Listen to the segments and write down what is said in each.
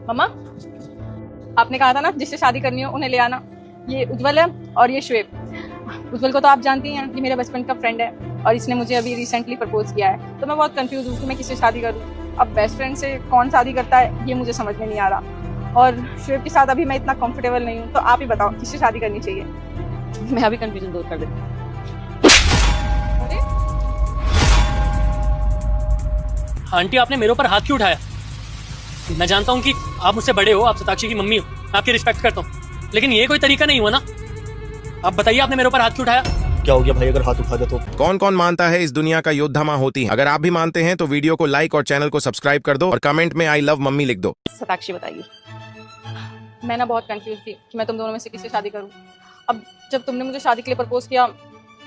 मम्मा, आपने कहा था ना जिससे शादी करनी हो उन्हें ले आना। ये उज्जवल है और ये शुएब। उज्जवल को तो आप जानती हैं, ये मेरे बचपन का फ्रेंड है और इसने मुझे अभी रिसेंटली प्रपोज किया है। तो मैं बहुत कंफ्यूज हूँ कि मैं किससे शादी करूँ। अब बेस्ट फ्रेंड से कौन शादी करता है ये मुझे समझ में नहीं आ रहा, और शुएब के साथ अभी मैं इतना कंफर्टेबल नहीं हूँ। तो आप ही बताओ किससे शादी करनी चाहिए। मैं अभी कंफ्यूजन दूर कर देती हूँ। आंटी, आपने मेरे ऊपर हाथ क्यों उठाया? मैं जानता हूँ कि आप मुझसे बड़े हो, आप सताक्षी की मम्मी हो, मैं आपकी रिस्पेक्ट करता हूँ, लेकिन ये कोई तरीका नहीं हुआ ना। आप बताइए, आपने मेरे ऊपर हाथ क्यों उठाया? क्या हो गया भाई अगर हाथ उठा दे तो? कौन कौन मानता है इस दुनिया का योद्धा माँ होती है? अगर आप भी मानते हैं तो वीडियो को लाइक और चैनल को सब्सक्राइब कर दो और कमेंट में आई लव मम्मी लिख दो। सताक्षी बताइए। मैं ना बहुत कंफ्यूज थी कि मैं तुम दोनों में से किससे शादी करूं। अब जब तुमने मुझे शादी के लिए प्रपोज किया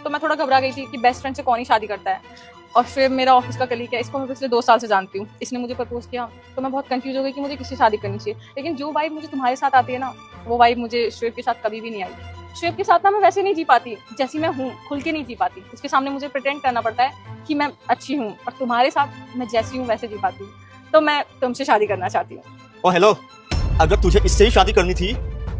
तो मैं थोड़ा घबरा गई थी कि बेस्ट फ्रेंड से कौन ही शादी करता है। और फिर मेरा ऑफिस का कलीग है, इसको मैं पिछले 2 साल से जानती हूँ। इसने मुझे प्रपोज किया तो मैं बहुत कंफ्यूज हो गई कि मुझे किससे शादी करनी चाहिए। लेकिन जो वाइब मुझे तुम्हारे साथ आती है ना, वो वाइब मुझे शुएब के साथ कभी भी नहीं आई। शुएब के साथ ना मैं वैसे नहीं जी पाती जैसी मैं हूँ, खुल के नहीं जी पाती। उसके सामने मुझे प्रिटेंड करना पड़ता है कि मैं अच्छी हूँ, और तुम्हारे साथ मैं जैसी हूँ वैसे जी पाती हूँ। तो मैं तुमसे शादी करना चाहती हूँ। ओ हेलो, अगर तुझे इससे ही शादी करनी थी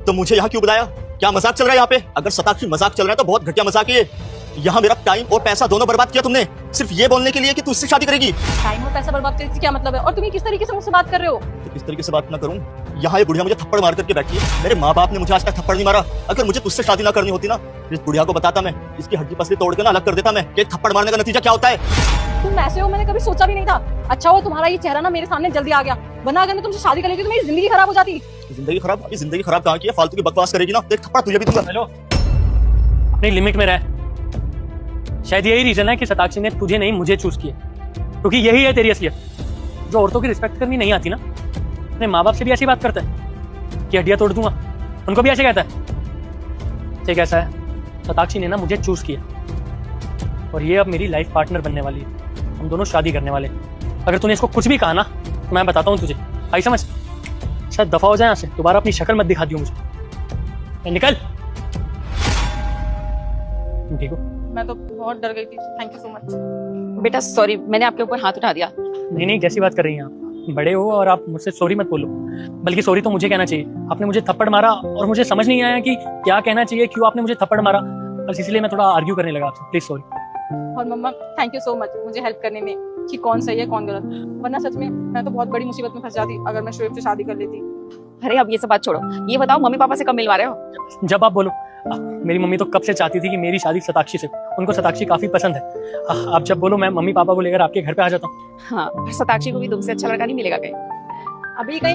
तो मुझे यहाँ क्यों बुलाया? क्या मजाक चल रहा है यहाँ पे? अगर सताक्षी मजाक चल रहा है तो बहुत घटिया मजाक है। यहाँ मेरा टाइम और पैसा दोनों बर्बाद किया तुमने, सिर्फ ये बोलने के लिए कि तू इससे शादी करेगी। टाइम और पैसा बर्बाद करने से क्या मतलब है? और तुम किस तरीके से मुझसे बात कर रहे हो? तो किस तरीके से बात ना करूँ? यहाँ ये बुढ़िया मुझे थप्पड़ मार करके बैठी है। मेरे माँ बाप ने मुझे आज तक थप्पड़ नहीं मारा। अगर मुझे तुझसे शादी ना करनी होती ना, इस बुढ़िया को बताता मैं, इसकी हड्डी पसली तोड़ के ना अलग कर देता मैं। कि थप्पड़ मारने का नतीजा क्या होता है? तुम ऐसे हो मैंने कभी सोचा भी नहीं था। अच्छा हो तुम्हारा ये चेहरा ना मेरे सामने जल्दी आ गया, वरना अगर मैं तुमसे शादी कर लेती तो मेरी जिंदगी खराब हो जाती। जिंदगी खराब? अभी जिंदगी खराब कहाँ की है? फालतू की बकवास करेगी ना, देख थप्पड़ तुझे भी दूंगा। हेलो, अपनी लिमिट में रह। शायद यही रीजन है कि सताक्षी ने तुझे नहीं मुझे चूज किया, क्योंकि यही है तेरी असलियत। जो औरतों की रिस्पेक्ट करनी नहीं आती ना, अपने माँ बाप से भी ऐसी बात करता है कि हड्डियां तोड़ दूंगा, उनको भी ऐसे कहता है। ठीक ऐसा है, सताक्षी ने ना मुझे चूज किया और ये अब मेरी लाइफ पार्टनर बनने वाली है। हम दोनों शादी करने वाले। अगर तूने इसको कुछ भी कहा ना तो मैं बताता हूँ तुझे, आई समझ? शायद दफा हो जाए यहाँ से, दोबारा अपनी शक्ल मत दिखा दियो मुझे। निकल। ठीक हो? मैं तो बहुत डर गई थी। Thank you so much. बेटा सॉरी, मैंने आपके ऊपर हाथ उठा दिया। नहीं नहीं, कैसी बात कर रही हैं आप? बड़े हो और आप मुझसे सॉरी मत बोलो, बल्कि सॉरी तो मुझे कहना चाहिए। आपने मुझे थप्पड़ मारा और मुझे समझ नहीं आया कि क्या कहना चाहिए, क्यों आपने मुझे थप्पड़ मारा, बस इसलिए मैं थोड़ा आर्ग्यू करने लगा आपसे। Please sorry. और मम्मा थैंक यू सो मच मुझे हेल्प करने में कि कौन सही है कौन गलत, वरना सच में मैं तो बहुत बड़ी मुसीबत में फंस जाती अगर मैं शुएब से शादी कर लेती। अरे अब ये सब बात छोड़ो, ये बताओ मम्मी पापा से कब मिलवा रहे हो? जब आप बोलो। मेरी मम्मी तो कब से चाहती थी कि मेरी शादी सताक्षी से, उनको सताक्षी काफी पसंद है। आप जब बोलो मैं मम्मी पापा को लेकर आपके घर पे आ जाता हूँ। हाँ, सताक्षी को भी तुमसे अच्छा लड़का नहीं मिलेगा कहीं। अभी कहीं